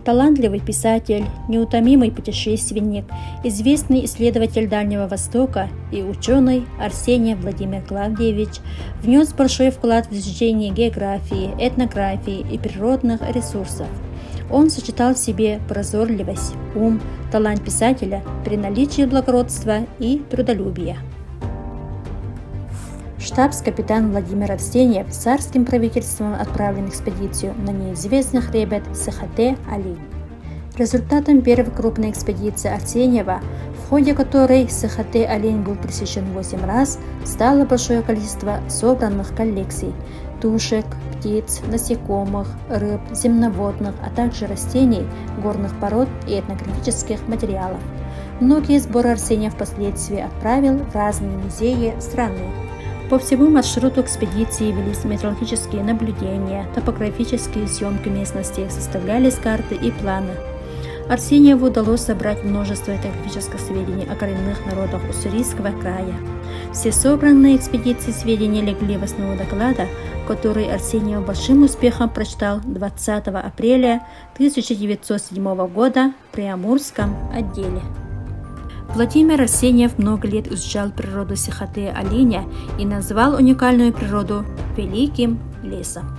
Талантливый писатель, неутомимый путешественник, известный исследователь Дальнего Востока и ученый Арсений Владимир Клавдиевич внес большой вклад в изучение географии, этнографии и природных ресурсов. Он сочетал в себе прозорливость, ум, талант писателя при наличии благородства и трудолюбия. Штабс-капитан Владимир Арсеньев царским правительством отправлен в экспедицию на неизвестный хребет Сахате-Алинь. Результатом первой крупной экспедиции Арсеньева, в ходе которой Сахате-Алинь был пресечен 8 раз, стало большое количество собранных коллекций – тушек, птиц, насекомых, рыб, земноводных, а также растений, горных пород и этнографических материалов. Многие сборы Арсеньев впоследствии отправил в разные музеи страны. По всему маршруту экспедиции велись метеорологические наблюдения, топографические съемки местности, составлялись карты и планы. Арсеньеву удалось собрать множество этнографических сведений о коренных народах Уссурийского края. Все собранные экспедиции сведения легли в основу доклада, который Арсеньев большим успехом прочитал 20 апреля 1907 года в Приамурском отделе. Владимир Арсеньев много лет изучал природу Сахате-Алиня и назвал уникальную природу «великим лесом».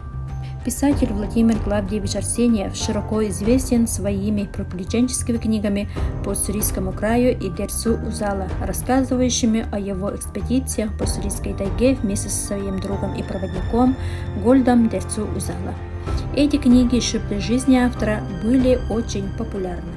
Писатель Владимир Клавдиевич Арсеньев широко известен своими приключенческими книгами по Уссурийскому краю и Дерцу-Узала, рассказывающими о его экспедициях по Уссурийской тайге вместе со своим другом и проводником Гольдом Дерцу-Узала. Эти книги еще при жизни автора были очень популярны.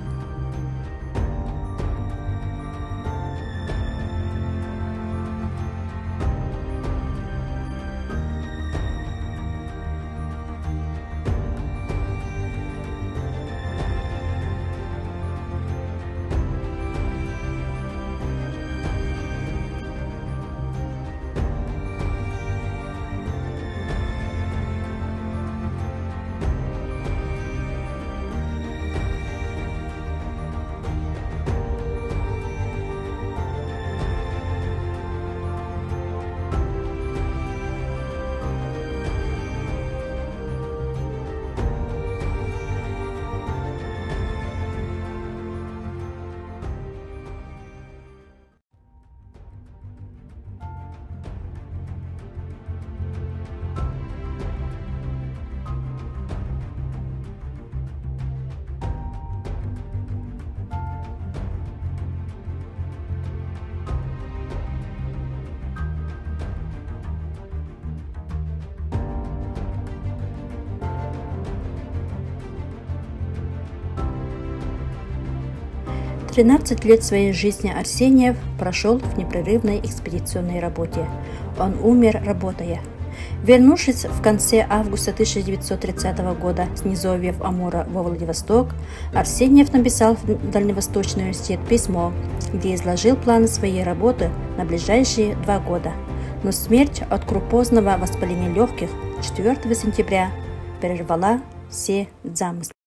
– 13 лет своей жизни Арсеньев прошел в непрерывной экспедиционной работе. Он умер, работая. Вернувшись в конце августа 1930 года с низовьев Амура во Владивосток, Арсеньев написал в Дальневосточный университет письмо, где изложил планы своей работы на ближайшие 2 года. Но смерть от крупозного воспаления легких 4 сентября прервала все замыслы.